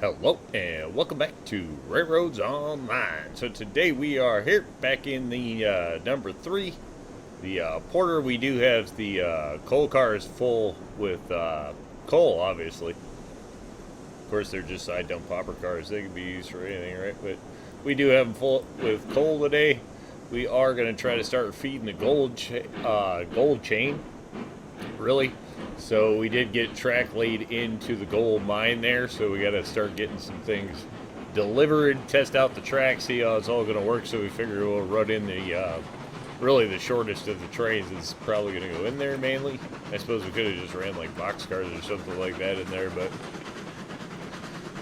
Hello and welcome back to RailRoads Online. So today we are here back in the number 3, the Porter. We do have the coal cars full with coal, obviously. Of course, they're just side dump hopper cars. They can be used for anything, right? But we do have them full with coal today. We are going to try to start feeding the gold chain, really. So we did get track laid into the gold mine there, so we got to start getting some things delivered, test out the track, see how it's all going to work. So we figure we'll run in the really the shortest of the trains is probably going to go in there mainly. I suppose we could have just ran like box cars or something like that in there, but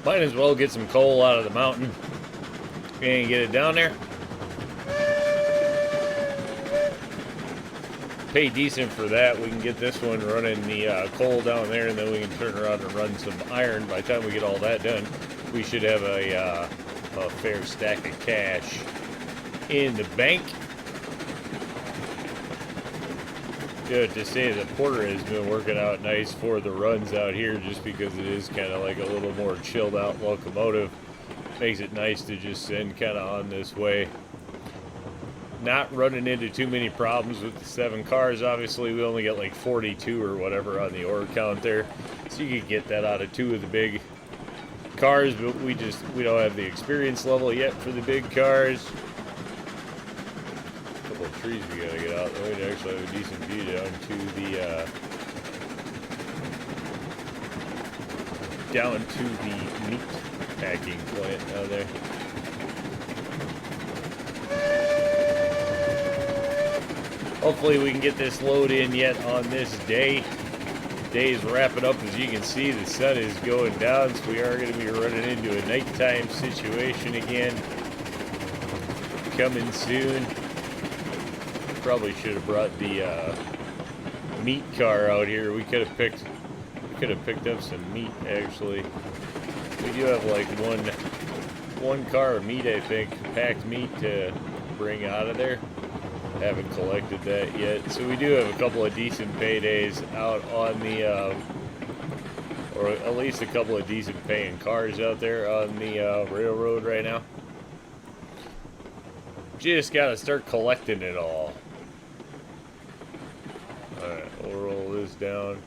might as well get some coal out of the mountain and get it down there. Pay decent for that. We can get this one running the coal down there, and then we can turn around and run some iron. By the time we get all that done, we should have a fair stack of cash in the bank. Good to say that Porter has been working out nice for the runs out here, just because it is kind of like a little more chilled out locomotive. Makes it nice to just send kind of on this way. Not running into too many problems with the 7 cars. Obviously, we only got like 42 or whatever on the ore count there, so you could get that out of 2 of the big cars, but we don't have the experience level yet for the big cars. A couple of trees we gotta get out. Then we'd actually have a decent view down to the meat packing plant down there. Hopefully we can get this load in yet on this day. The day is wrapping up. As you can see, the sun is going down, so we are going to be running into a nighttime situation again. Coming soon. Probably should have brought the meat car out here. We could have picked up some meat, actually. We do have like one car of meat, I think, packed meat to bring out of there. Haven't collected that yet, so we do have a couple of decent paydays out on the or at least a couple of decent paying cars out there on the railroad right now. Just gotta start collecting it all. Alright, we'll roll this down.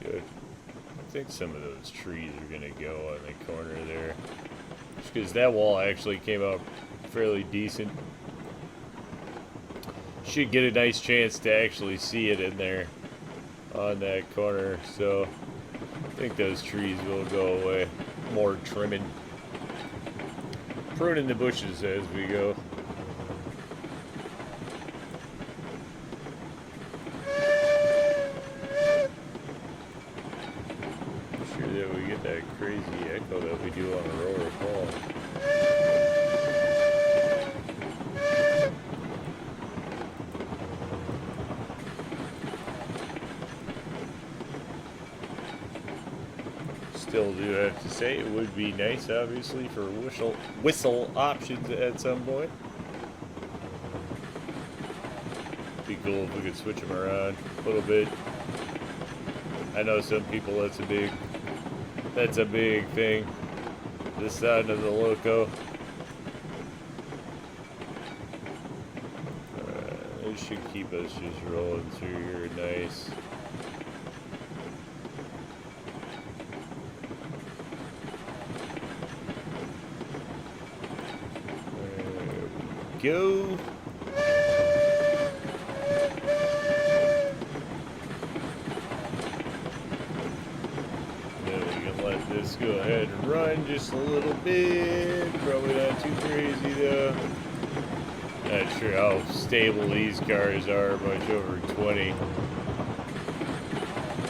Good. I think some of those trees are gonna go on the corner there, just because that wall actually came out fairly decent. Should get a nice chance to actually see it in there on that corner, so I think those trees will go away. More trimming, pruning the bushes as we go. Make sure that we get that crazy echo that we do on a roller call. Still do have to say it would be nice, obviously, for whistle options at some point. Be cool if we could switch them around a little bit. I know some people that's a big thing. This side of the loco. It should keep us just rolling through here nice. Go. Then we can let this go ahead and run just a little bit. Probably not too crazy though. Not sure how stable these cars are, much over 20.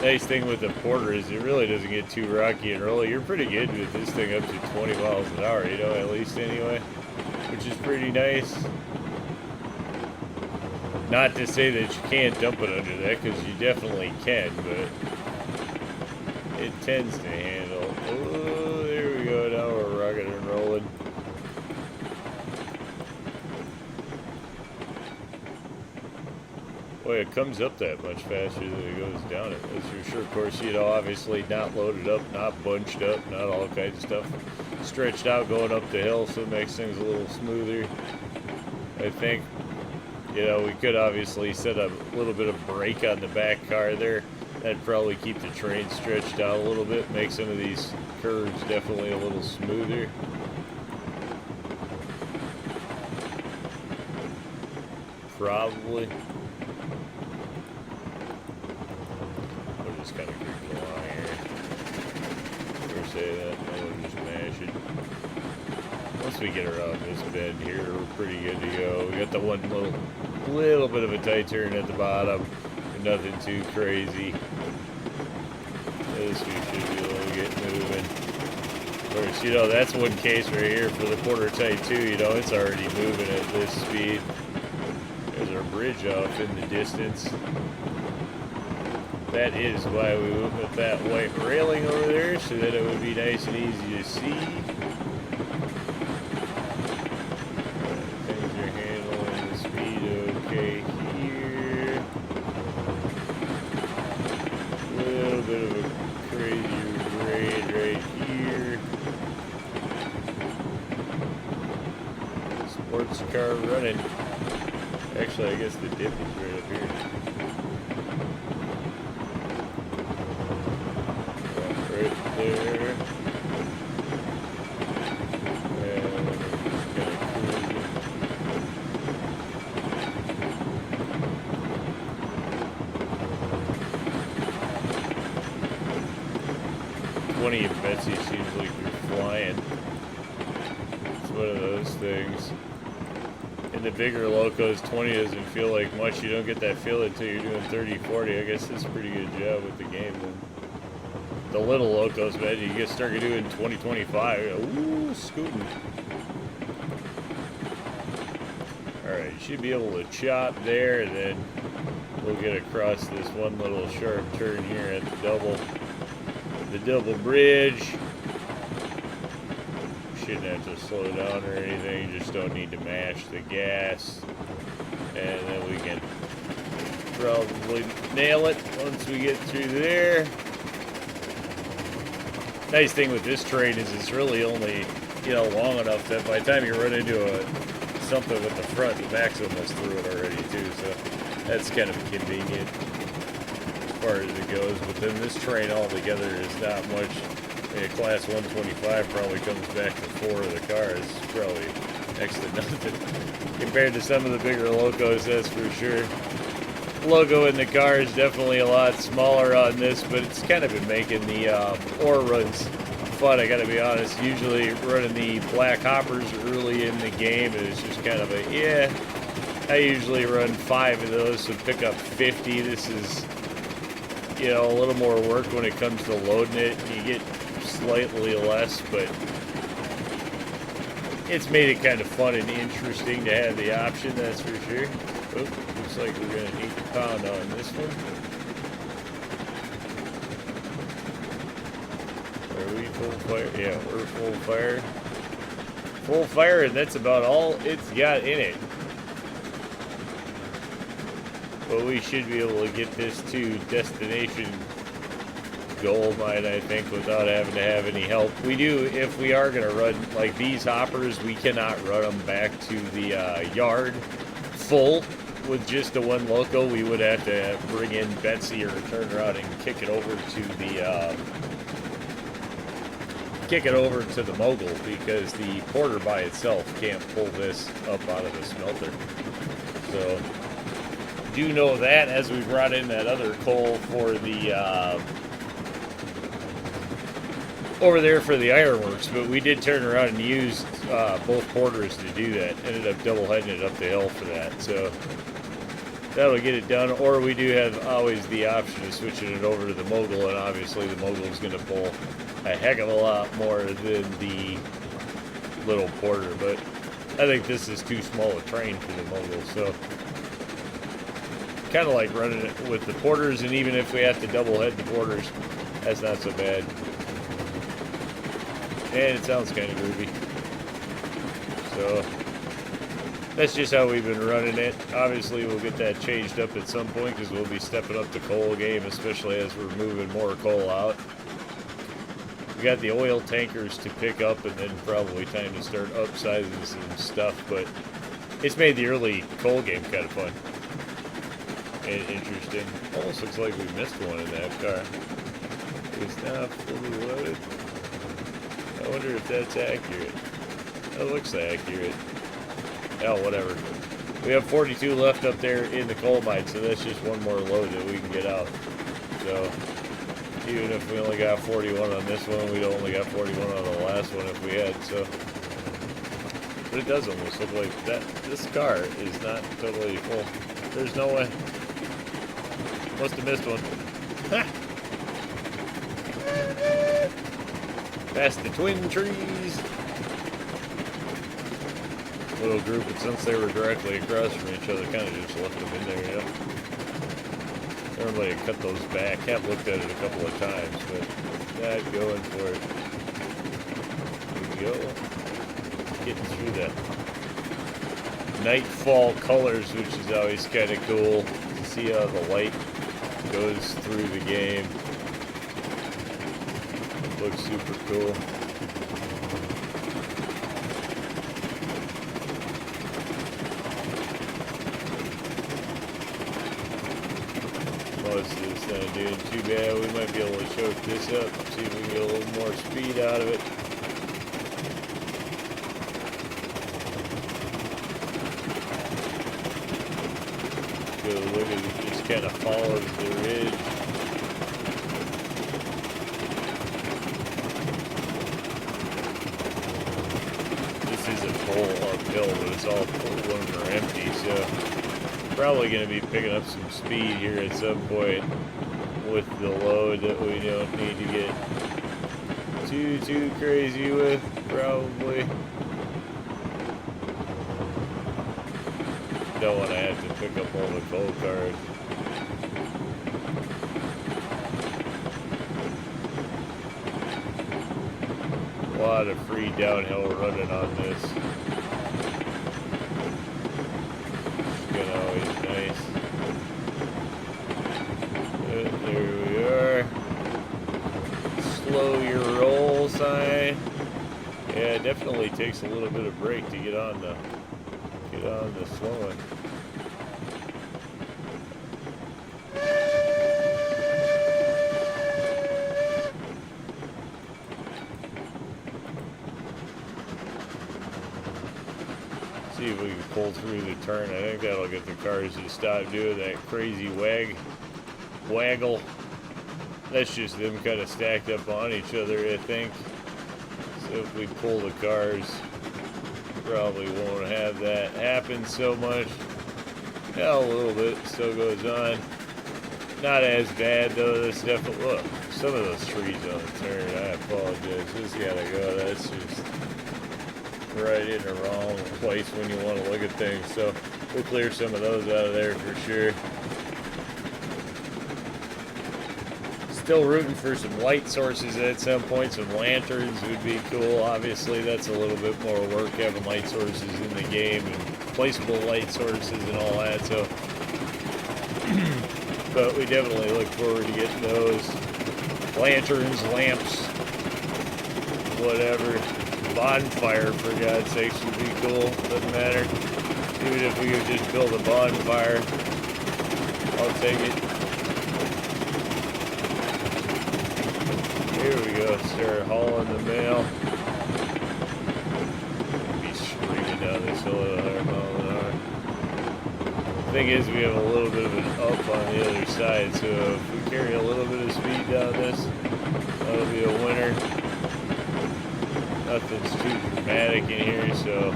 Nice thing with the Porter is it really doesn't get too rocky and rolly. You're pretty good with this thing up to 20 miles an hour, you know, at least anyway, which is pretty nice. Not to say that you can't dump it under that, because you definitely can, but it tends to handle. Oh, there we go. Now we're rocking and rolling. Boy, it comes up that much faster than it goes down it. That's for sure. Of course, you know, obviously not loaded up, not bunched up, not all kinds of stuff stretched out going up the hill, so it makes things a little smoother. I think, you know, we could obviously set a little bit of brake on the back car there. That'd probably keep the train stretched out a little bit, make some of these curves definitely a little smoother. Probably. We'll just kind of creep along here. Or say that, we'll just mash it. Once we get around this bend here, we're pretty good to go. We got the one little bit of a tight turn at the bottom, but nothing too crazy. This we should be able to get moving. Of course, you know, that's one case right here for the quarter tight too. You know, it's already moving at this speed. There's our bridge off in the distance. That is why we went with that white railing over there, so that it would be nice and easy to see. Things are handling the speed okay here. A little bit of a crazier grade right here. Sports car running. Actually, I guess the dip is right up here. Right there. And just kind of cruising. "20 of Betsy" seems like you're flying. It's one of those things. In the bigger locos, 20 doesn't feel like much. You don't get that feel until you're doing 30, 40. I guess that's a pretty good job with the game then. The little locos, man, you get started doing 20, 25. Ooh, scooting. Alright, you should be able to chop there, and then we'll get across this one little sharp turn here at the double bridge. Shouldn't have to slow down or anything, just don't need to mash the gas, and then we can probably nail it once we get through there. Nice thing with this train is it's really only, you know, long enough that by the time you run into something with the front, the back's almost through it already too, so that's kind of convenient as far as it goes. But then this train altogether is not much. A class 125 probably comes back to 4 of the cars. It's probably next to nothing compared to some of the bigger locos, that's for sure. Logo in the car is definitely a lot smaller on this, but it's kind of been making the ore runs fun, I gotta be honest. Usually running the black hoppers early in the game, and it's just kind of a, yeah, I usually run 5 of those, so pick up 50. This is, you know, a little more work when it comes to loading it. You get slightly less, but it's made it kind of fun and interesting to have the option, that's for sure. Oh, looks like we're going to need to pound on this one. Are we full fire? Yeah, we're full fire. Full fire, and that's about all it's got in it. But we should be able to get this to destination gold mine, I think, without having to have any help. We do, if we are going to run, like these hoppers, we cannot run them back to the yard full with just the one loco. We would have to bring in Betsy or turn around and kick it over to the mogul, because the porter by itself can't pull this up out of the smelter. So do know that, as we brought in that other coal for the over there for the ironworks, but we did turn around and use both porters to do that. Ended up double heading it up the hill for that, so that'll get it done. Or we do have always the option of switching it over to the mogul, and obviously the mogul is going to pull a heck of a lot more than the little porter, but I think this is too small a train for the mogul, so kind of like running it with the porters, and even if we have to double head the porters, that's not so bad. And it sounds kind of groovy. So that's just how we've been running it. Obviously, we'll get that changed up at some point because we'll be stepping up the coal game, especially as we're moving more coal out. We got the oil tankers to pick up, and then probably time to start upsizing some stuff, but it's made the early coal game kind of fun and interesting. Almost looks like we missed one in that car. It's not fully loaded. I wonder if that's accurate. That looks accurate. Oh, whatever. We have 42 left up there in the coal mine, so that's just one more load that we can get out. So, even if we only got 41 on this one, we'd only got 41 on the last one if we had, so. But it does almost look like that. This car is not totally full. There's no way. Must have missed one. Ha! Past the twin trees. Little group, but since they were directly across from each other, kind of just left them in there, you know. Everybody cut those back. Have looked at it a couple of times, but not going for it. Here we go. Getting through that nightfall colors, which is always kind of cool to see how the light goes through the game. Looks super cool. Most of this not doing too bad. We might be able to choke this up, see if we can get a little more speed out of it. Good look at it, just kind of follows the ridge. This is a full uphill, but it's all full one or empty, so probably going to be picking up some speed here at some point with the load that we don't need to get too crazy with, probably. Don't want to have to pick up all the coal cars. A lot of free downhill running on this. It's always nice. There we are. Slow your roll sign. Yeah, it definitely takes a little bit of brake to get on the slowing. See if we can pull through the turn. I think that'll get the cars to stop doing that crazy waggle. That's just them kind of stacked up on each other, I think. So if we pull the cars, probably won't have that happen so much. Yeah, a little bit still goes on. Not as bad though. This definitely, look, some of those trees on the turn, I apologize. This gotta go. That's just right in the wrong place when you want to look at things. So we'll clear some of those out of there for sure. Still rooting for some light sources at some point. Some lanterns would be cool. Obviously, that's a little bit more work having light sources in the game and placeable light sources and all that. So, but we definitely look forward to getting those lanterns, lamps, whatever. Bonfire, for God's sakes, would be cool. Doesn't matter. Even if we could just build a bonfire, I'll take it. Here we go, start hauling the mail. Be screaming down this hill at 100 miles an hour. The thing is, we have a little bit of an up on the other side, so if we carry a little bit of speed down this, that'll be a winner. Nothing's too dramatic in here, so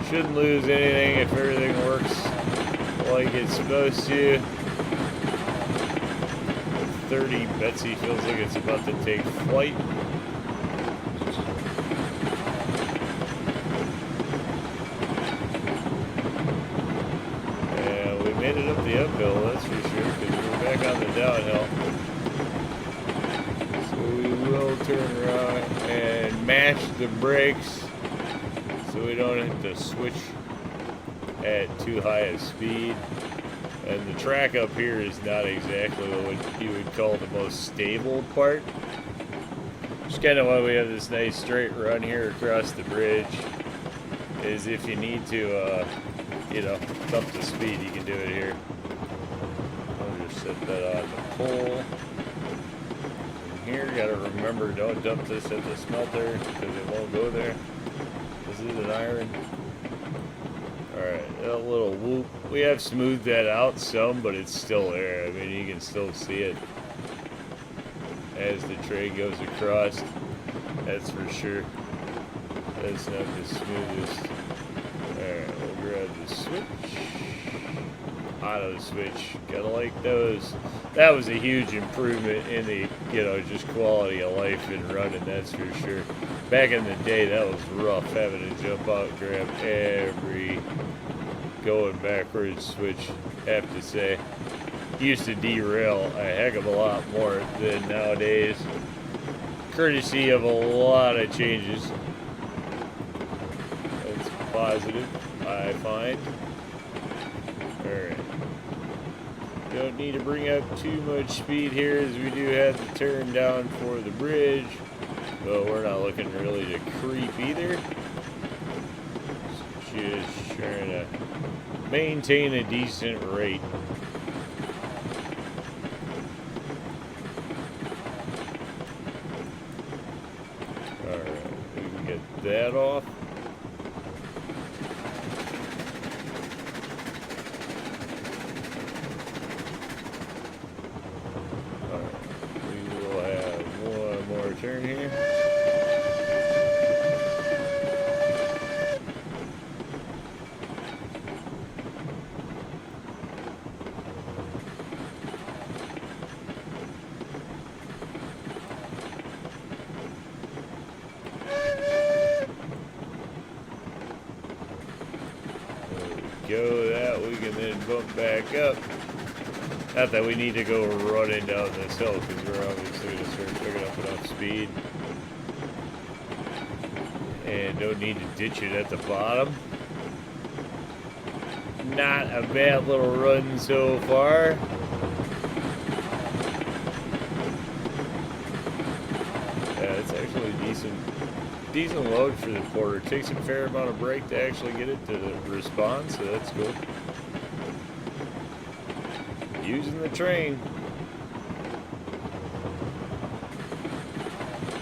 shouldn't lose anything if everything works like it's supposed to. 30, Betsy feels like it's about to take flight. And we made it up the uphill, that's for sure, because we're back on the downhill. So we will turn around and mash the brakes so we don't have to switch at too high a speed. And the track up here is not exactly what you would call the most stable part. It's kind of why we have this nice straight run here across the bridge. Is if you need to, you know, dump the speed, you can do it here. I'll just set that on the pole. And here, you gotta remember, don't dump this at the smelter because it won't go there. This is an iron. Alright, that little whoop. We have smoothed that out some, but it's still there. I mean, you can still see it as the tray goes across. That's for sure. That's not the smoothest. Alright, we'll grab the switch. Auto switch. Gotta like those. That was a huge improvement in the, you know, just quality of life in running, that's for sure. Back in the day, that was rough, having to jump out and grab every going backwards switch, have to say. Used to derail a heck of a lot more than nowadays. Courtesy of a lot of changes. That's positive, I find. Alright. Don't need to bring up too much speed here, as we do have to turn down for the bridge. But we're not looking really to creep either. Just trying to maintain a decent rate. Alright, we can get that off. Alright, we will have one more turn here. Go that, we can then bump back up. Not that we need to go running down this hill, because we're obviously going to start picking up enough speed. And don't need to ditch it at the bottom. Not a bad little run so far. Yeah, it's actually decent load for the porter. It takes a fair amount of brake to actually get it to respond, so that's cool. Using the train.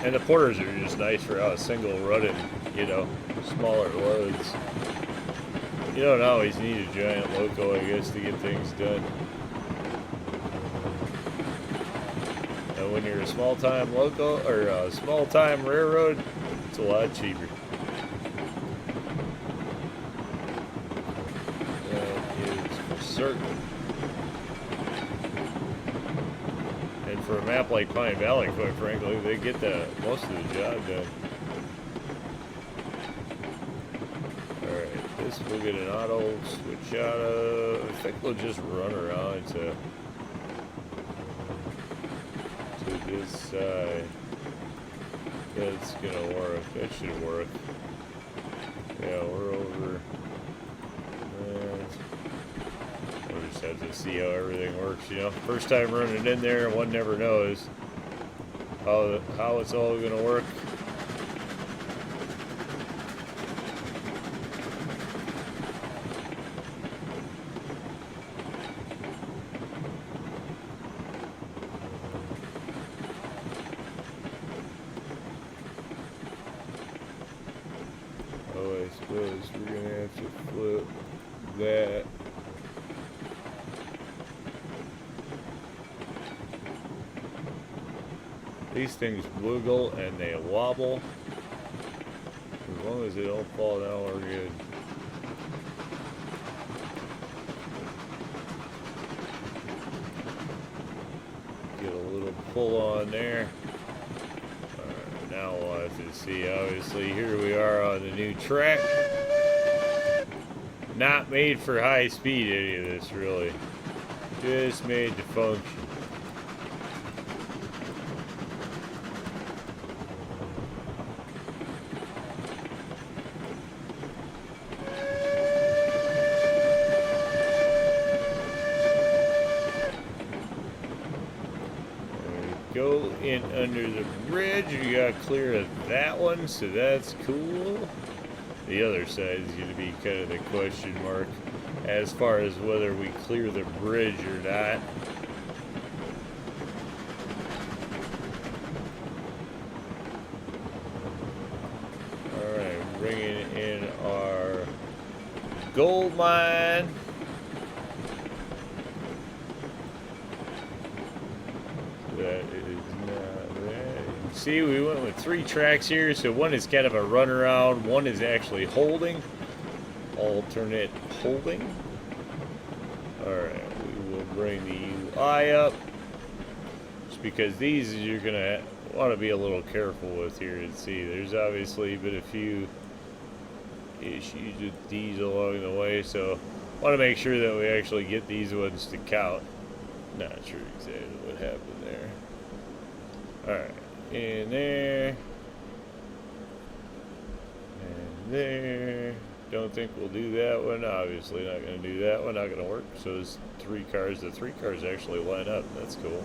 And the porters are just nice for a single running, you know, smaller loads. You don't always need a giant loco, I guess, to get things done. And when you're a small-time loco, or a small-time railroad, it's a lot cheaper. That is for certain. And for a map like Pine Valley, quite frankly, they get most of the job done. Alright, this we'll get an auto switch out of. I think we'll just run around to this side. That's gonna work. That should work. Yeah, we're over that. We'll just have to see how everything works, you know. First time running in there, one never knows how it's all gonna work. Oh, I suppose we're gonna have to flip that. These things wiggle and they wobble. As long as they don't fall down, we're good. Get a little pull on there. Now we'll have to see. Obviously, here we are on the new track. Not made for high speed, any of this, really. Just made to function. go in under the bridge. We got clear of that one, so that's cool. The other side is going to be kind of the question mark as far as whether we clear the bridge or not. Alright, bringing in our gold mine. That is not that. See, we went with 3 tracks here, so one is kind of a runaround, one is actually holding. Alternate holding. Alright, we will bring the UI up. Just because these you're going to want to be a little careful with here and see. There's obviously been a few issues with these along the way, so want to make sure that we actually get these ones to count. Not sure exactly what happened there. Alright, in there. And there. Don't think we'll do that one. Obviously not going to do that one. Not going to work. So there's 3 cars. The 3 cars actually line up. That's cool.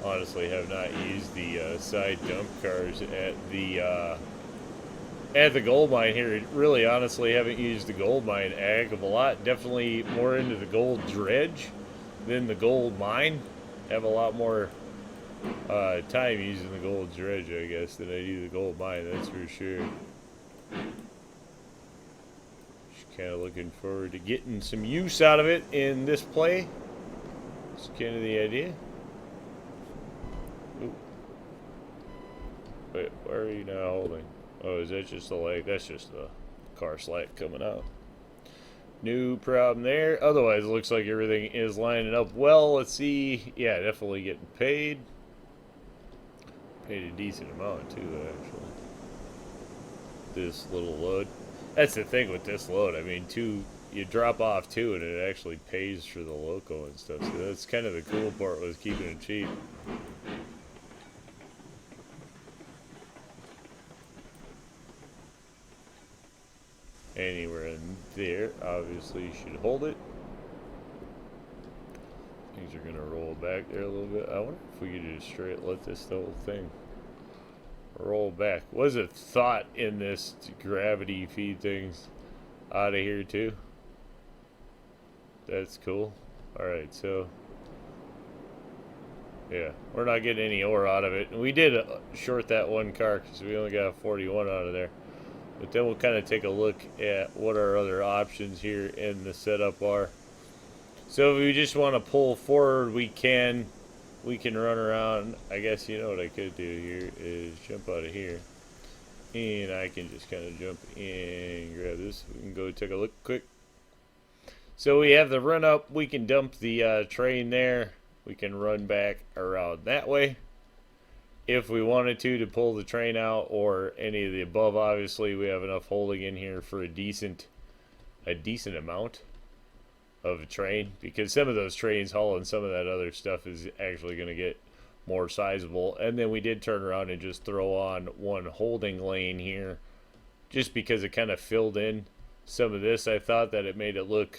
Honestly have not used the side dump cars at the gold mine here. Really, honestly, haven't used the gold mine a heck of a lot. Definitely more into the gold dredge than the gold mine. Have a lot more time using the gold dredge, I guess, than I do the gold mine. That's for sure. Just kind of looking forward to getting some use out of it in this play. That's kind of the idea. Ooh. Wait, why are you now holding? Oh, is that just the leg? That's just the car slack coming out. No problem there. Otherwise, it looks like everything is lining up well. Let's see. Yeah, definitely getting paid. Paid a decent amount, too, actually. This little load. That's the thing with this load. I mean, you drop off 2, and it actually pays for the loco and stuff. So that's kind of the cool part, was keeping it cheap. Anywhere in there, obviously you should hold it. Things are going to roll back there a little bit. I wonder if we could just straight let this whole thing roll back. Was a thought in this to gravity feed things out of here too. That's cool. Alright, so yeah, we're not getting any ore out of it. And we did short that one car because we only got 41 out of there. But then we'll kind of take a look at what our other options here in the setup are. So if we just want to pull forward, we can run around. I guess you know what I could do here is jump out of here. And I can just kind of jump in and grab this. We can go take a look quick. So we have the run up. We can dump the train there. We can run back around that way. If we wanted to pull the train out or any of the above, obviously we have enough holding in here for a decent amount of a train, because some of those trains hauling some of that other stuff is actually going to get more sizable. And then we did turn around and just throw on one holding lane here just because it kind of filled in some of this. I thought that it made it look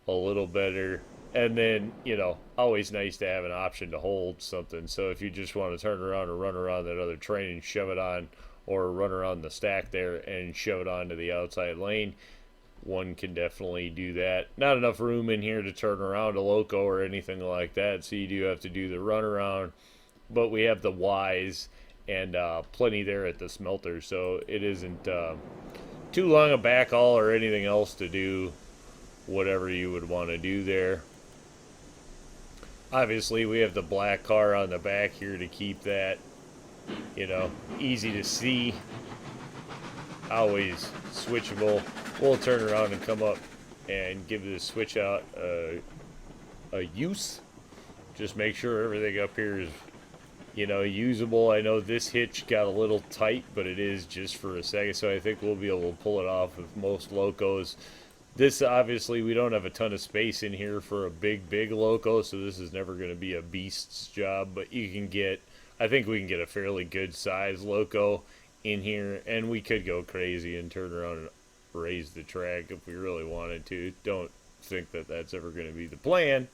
a little better. And then, you know, always nice to have an option to hold something. So if you just want to turn around and run around that other train and shove it on, or run around the stack there and shove it onto the outside lane, one can definitely do that. Not enough room in here to turn around a loco or anything like that, so you do have to do the runaround. But we have the Ys and plenty there at the smelter, so it isn't too long a backhaul or anything else to do whatever you would want to do there. Obviously, we have the black car on the back here to keep that, you know, easy to see. Always switchable. We'll turn around and come up and give this switch out a use. Just make sure everything up here is, you know, usable. I know this hitch got a little tight, but it is just for a second, so I think we'll be able to pull it off with most locos. This, obviously, we don't have a ton of space in here for a big loco, so this is never going to be a beast's job, but you can get, I think we can get a fairly good size loco in here, and we could go crazy and turn around and raise the track if we really wanted to. Don't think that that's ever going to be the plan,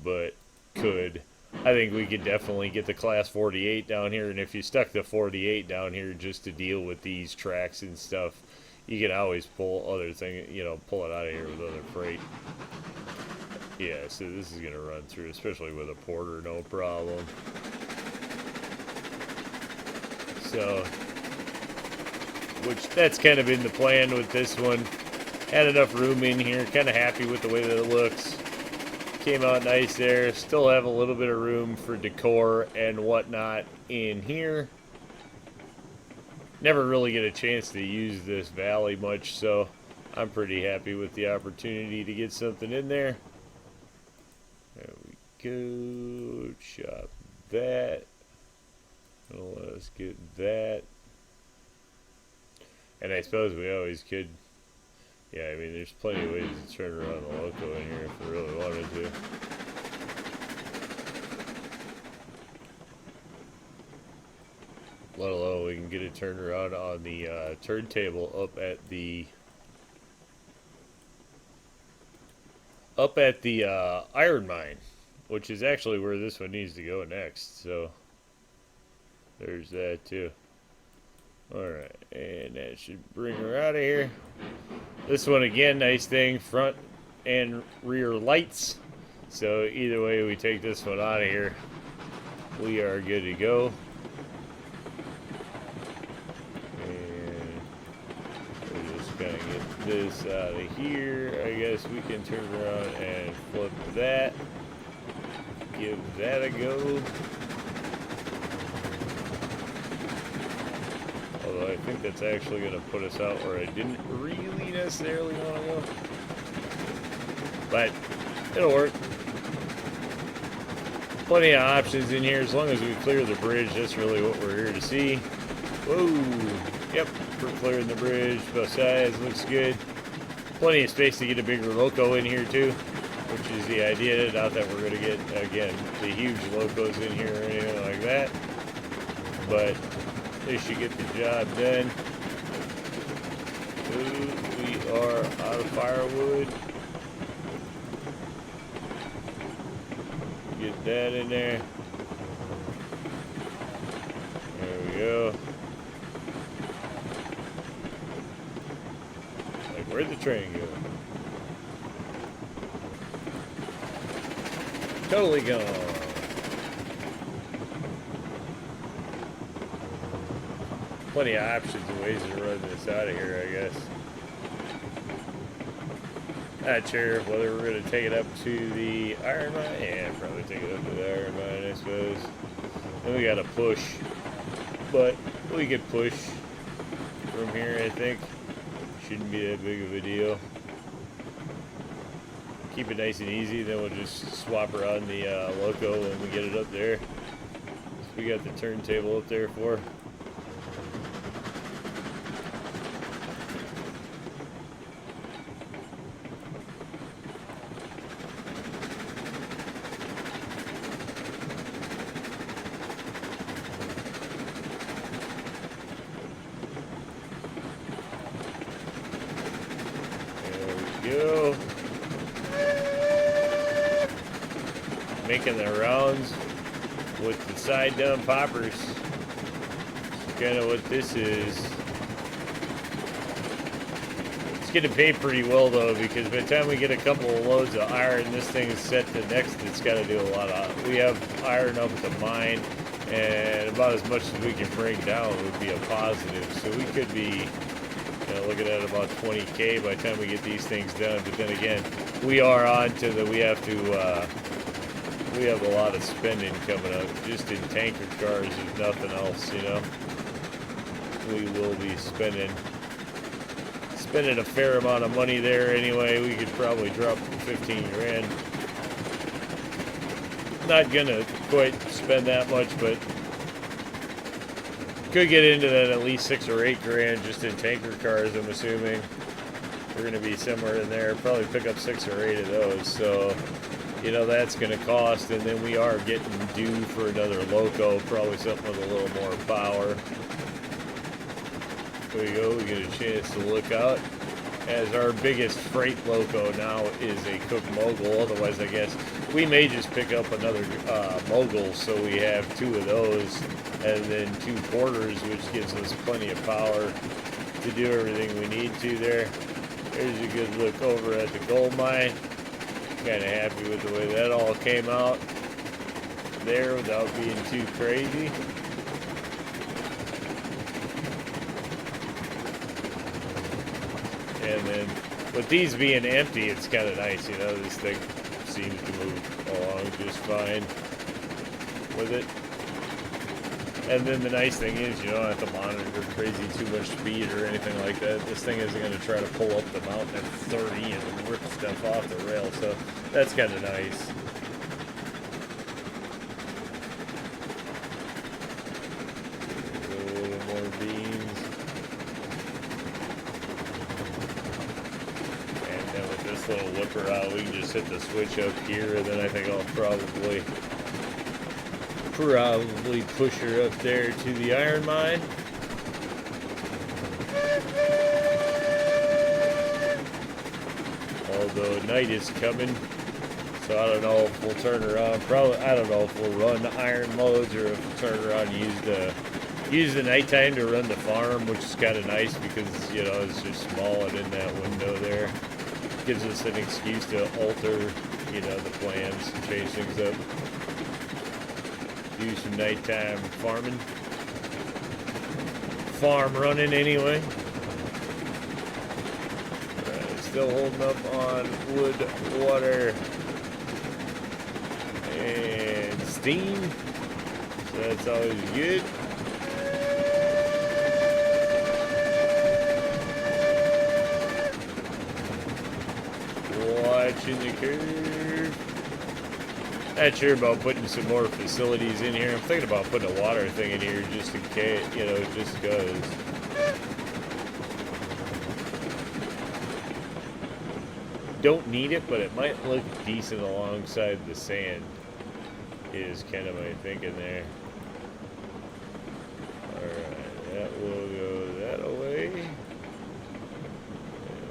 but could. I think we could definitely get the Class 48 down here, and if you stuck the 48 down here just to deal with these tracks and stuff, you can always pull other thing, you know, pull it out of here with other freight. Yeah, so this is gonna run through, especially with a porter, no problem. So, which that's kind of been the plan with this one. Had enough room in here, kind of happy with the way that it looks. Came out nice there. Still have a little bit of room for decor and whatnot in here. Never really get a chance to use this valley much, so I'm pretty happy with the opportunity to get something in there. There we go. Chop that. Let us get that. And I suppose we always could. Yeah, I mean, there's plenty of ways to turn around the loco in here if we really wanted to. Let alone we can get it turned around on the turntable up at the iron mine, which is actually where this one needs to go next. So there's that too. Alright, and that should bring her out of here. This one again, nice thing, front and rear lights. So either way we take this one out of here, we are good to go. And we'll just kind of get this out of here. I guess we can turn around and flip that. Give that a go. Although I think that's actually going to put us out where I didn't really necessarily want to go. But it'll work. Plenty of options in here. As long as we clear the bridge, that's really what we're here to see. Whoa. Yep, we're clearing the bridge. Both sides. Looks good. Plenty of space to get a bigger loco in here too, which is the idea. Not that we're going to get, again, the huge locos in here or anything like that. But they should get the job done. Ooh, we are out of firewood. Get that in there. There we go. Like, where'd the train go? Totally gone. Plenty of options and ways to run this out of here, I guess. Not sure whether we're going to take it up to the iron mine. Yeah, probably take it up to the iron mine, I suppose. Then we got to push. But we could push from here, I think. Shouldn't be that big of a deal. Keep it nice and easy, then we'll just swap around the loco when we get it up there. So we got the turntable up there for. Go. Making the rounds with the side dump hoppers. Kind of what this is. It's getting paid pretty well though, because by the time we get a couple of loads of iron, this thing is set to next. It's got to do a lot of. We have iron up at the mine, and about as much as we can bring down would be a positive. So we could be, looking at about 20K by the time we get these things done. But then again, we are on to the, we have a lot of spending coming up. Just in tanker cars, if nothing else, We will be spending a fair amount of money there anyway. We could probably drop 15 grand. Not gonna quite spend that much, but could get into that at least 6 or 8 grand just in tanker cars, I'm assuming. We're going to be somewhere in there. Probably pick up 6 or 8 of those. So, that's going to cost. And then we are getting due for another loco. Probably something with a little more power. There we go. We get a chance to look out. As our biggest freight loco now is a Cook Mogul. Otherwise, I guess we may just pick up another mogul, so we have 2 of those, and then 2 porters, which gives us plenty of power to do everything we need to there. There's a good look over at the gold mine. Kind of happy with the way that all came out there without being too crazy. And then with these being empty, it's kind of nice, you know, this thing seems to move along just fine with it. And then the nice thing is you don't have to monitor crazy too much speed or anything like that. This thing isn't going to try to pull up the mountain at 30 and rip stuff off the rail, so that's kind of nice. A little more beans. And then with this little whipper out, we can just hit the switch up here, and then I think I'll probably push her up there to the iron mine. Although night is coming, so I don't know if we'll turn around. Probably, I don't know if we'll run the iron modes or if we'll turn around and use the nighttime to run the farm, which is kind of nice because, you know, it's just small and in that window there. Gives us an excuse to alter, you know, the plans and change things up. Do some nighttime farm running anyway. Still holding up on wood, water, and steam, so that's always good. Watching the curve. Not sure about putting some more facilities in here. I'm thinking about putting a water thing in here just in case, you know, just because. Don't need it, but it might look decent alongside the sand, is kind of my thinking there. Alright, that will go that way. And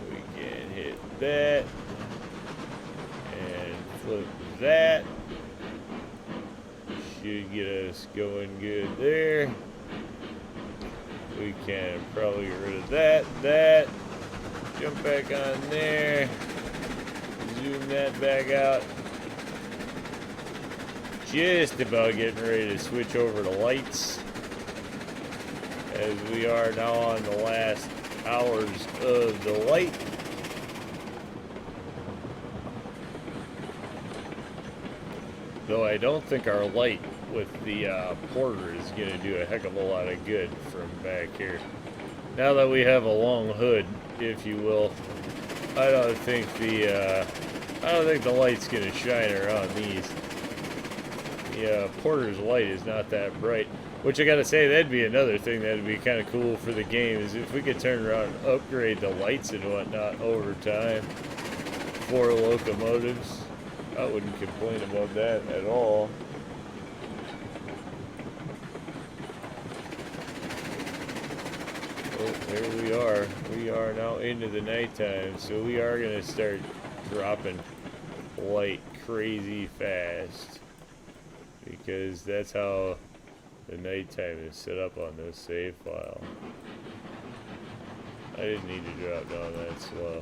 we can hit that. And flip that. Should get us going good there. We can probably get rid of that. Jump back on there. Zoom that back out. Just about getting ready to switch over to lights, as we are now on the last hours of the light. Though I don't think our light with the porter is going to do a heck of a lot of good from back here. Now that we have a long hood, if you will, I don't think the light's gonna shine around these. The porter's light is not that bright, which I gotta say, that'd be another thing that'd be kind of cool for the game, is if we could turn around and upgrade the lights and whatnot over time for locomotives. I wouldn't complain about that at all. Oh, there we are. We are now into the nighttime, so we are going to start dropping light crazy fast, because that's how the nighttime is set up on this save file. I didn't need to drop down that slow.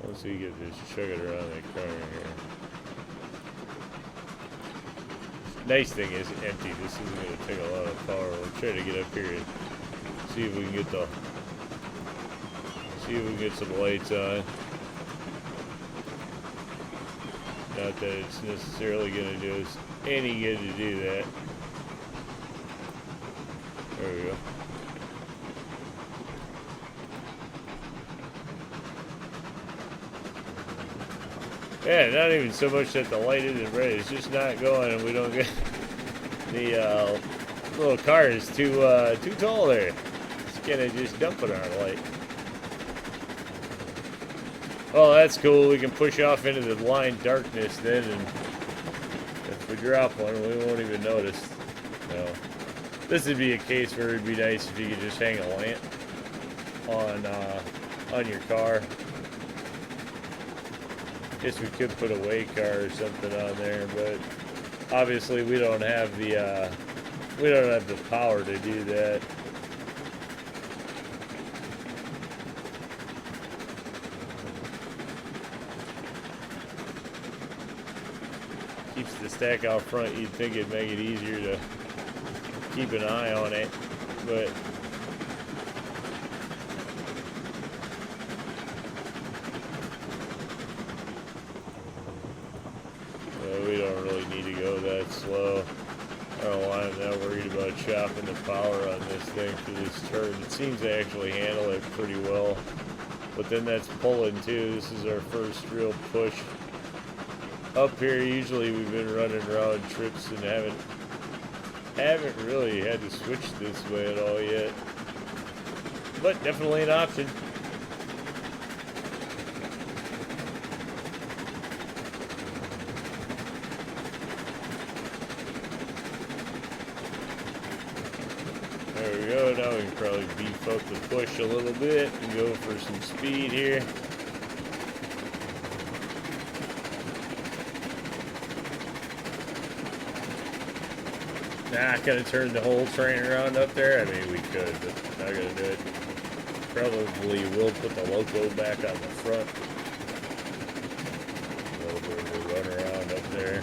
Once we get this chugging around that corner here. Nice thing is empty. This isn't going to take a lot of power. We'll try to get up here and see if we can get some lights on. Not that it's necessarily going to do us any good to do that. There we go. Yeah, not even so much that the light isn't red, it's just not going, and we don't get the little car is too tall there. It's gonna just dump on our light. Oh, that's cool. We can push off into the line darkness then, and if we drop one, we won't even notice. No. This would be a case where it'd be nice if you could just hang a lamp on your car. Guess we could put a weigh car or something on there, but obviously we don't have the power to do that. Keeps the stack out front. You'd think it'd make it easier to keep an eye on it, but we don't really need to go that slow. I don't know why I'm not worried about chopping the power on this thing for this turn. It seems to actually handle it pretty well, but then that's pulling too. This is our first real push up here. Usually we've been running around trips and haven't really had to switch this way at all yet, but definitely an option. There we go. Now we can probably beef up the push a little bit and go for some speed here. Nah, could have turned the whole train around up there. I mean, we could, but not gonna do it. Probably will put the loco back on the front. A little bit of a run around up there.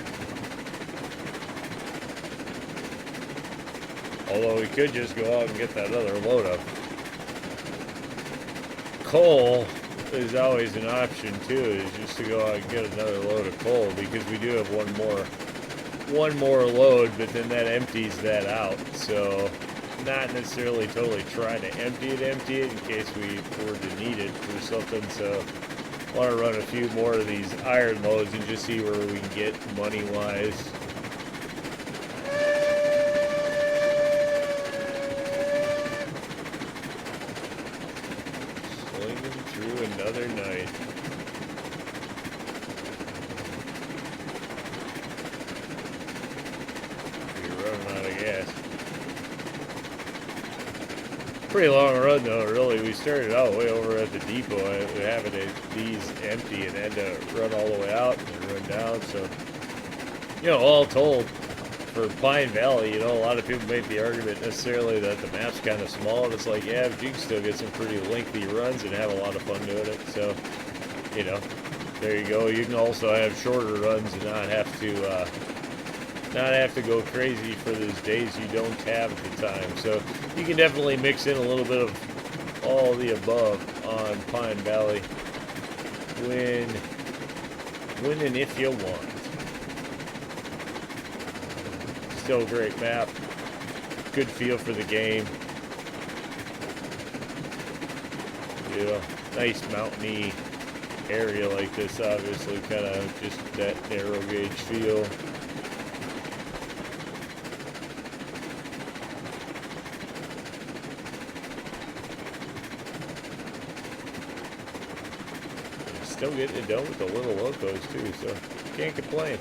Although we could just go out and get that other load up. Coal is always an option too, is just to go out and get another load of coal, because we do have one more load, but then that empties that out. So not necessarily totally trying to empty it in case we were to need it for something. So I want to run a few more of these iron loads and just see where we can get money wise. Slinging through another night. Pretty long run though, really. We started out way over at the depot. We have these empty and had to run all the way out and run down. So, you know, all told, for Pine Valley, you know, a lot of people make the argument necessarily that the map's kind of small. And it's like, yeah, but you can still get some pretty lengthy runs and have a lot of fun doing it. So, you know, there you go. You can also have shorter runs and not have to go crazy for those days you don't have the time. So you can definitely mix in a little bit of all the above on Pine Valley when and if you want. Still a great map. Good feel for the game. You know, nice mountainy area like this, obviously, kind of just that narrow gauge feel. Still getting it done with the little locos too, so can't complain.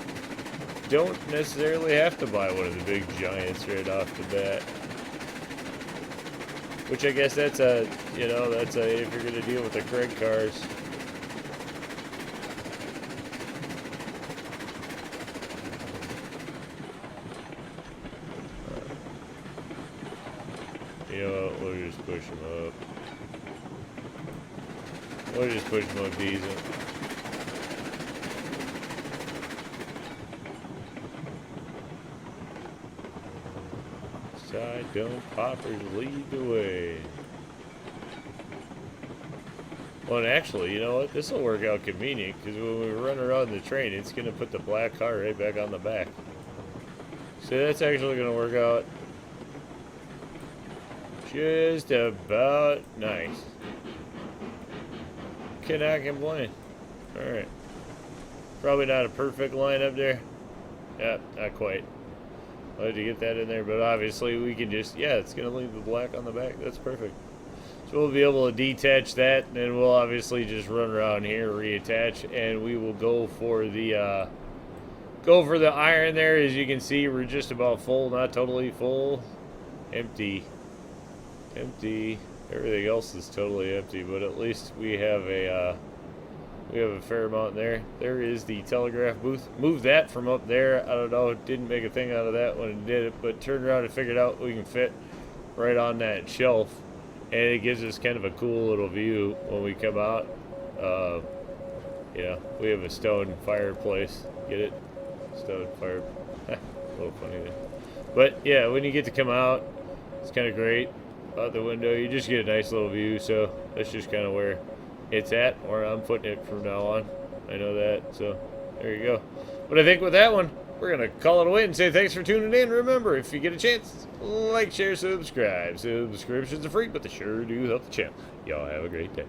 Don't necessarily have to buy one of the big giants right off the bat. Which I guess that's if you're gonna deal with the Craig cars. You know what, we'll just push them up. We'll just push them up decent. Side dome poppers lead the way. Well, and actually, you know what? This will work out convenient, because when we run around the train, it's going to put the black car right back on the back. So that's actually going to work out just about nice. Cannot complain. Alright. Probably not a perfect line up there. Yep, not quite. I'll have to get that in there, but obviously we can just, yeah, it's going to leave the black on the back. That's perfect. So we'll be able to detach that, and then we'll obviously just run around here, reattach, and we will go for the iron there. As you can see, we're just about full, not totally full. Empty. Empty. Everything else is totally empty, but at least we have We have a fair amount in there. There is the telegraph booth. Moved that from up there. I don't know. Didn't make a thing out of that when it did it, but turned around and figured out we can fit right on that shelf, and it gives us kind of a cool little view when we come out. Yeah, we have a stone fireplace. Get it? Stone fire. A little funny there. But yeah, when you get to come out, it's kind of great. Out the window, you just get a nice little view. So that's just kind of where it's at, where I'm putting it from now on. I know that, so there you go. But I think with that one, we're gonna call it away and say thanks for tuning in. Remember, if you get a chance, like, share, subscribe. Subscriptions are free, but they sure do help the channel. Y'all have a great day.